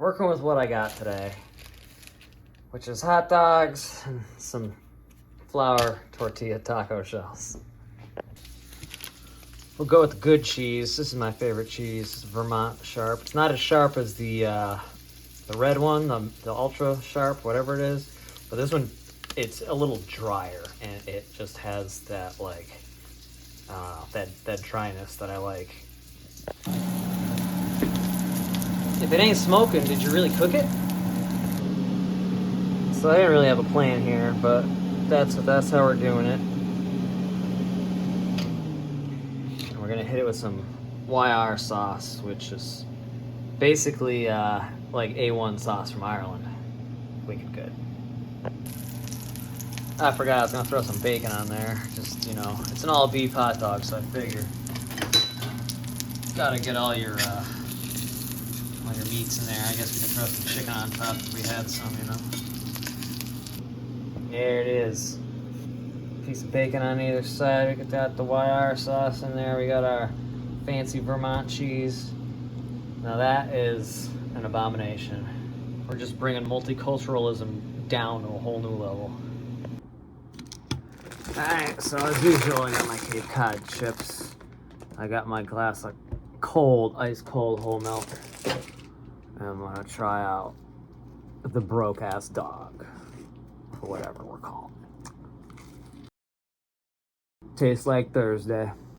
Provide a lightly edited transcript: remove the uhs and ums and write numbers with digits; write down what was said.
working with what I got today, which is hot dogs and some flour tortilla taco shells. We'll go with the good cheese. This is my favorite cheese, it's Vermont Sharp. It's not as sharp as the red one, the ultra sharp, whatever it is. But this one, it's a little drier, and it just has that like that dryness that I like. If it ain't smoking, did you really cook it? So I didn't really have a plan here, but that's how we're doing it. And we're gonna hit it with some YR sauce, which is basically like A1 sauce from Ireland. Wicked good. I forgot I was gonna throw some bacon on there. Just, you know, it's an all beef hot dog, so I figure gotta get all your meats in there. I guess we could throw some chicken on top if we had some, you know. There it is. Piece of bacon on either side. We got the YR sauce in there. We got our fancy Vermont cheese. Now that is an abomination. We're just bringing multiculturalism down to a whole new level. Alright, so as usual, I got my Cape Cod chips. I got my glass of cold, ice cold whole milk. And I'm gonna try out the broke ass dog, or whatever we're calling it. Tastes like Thursday.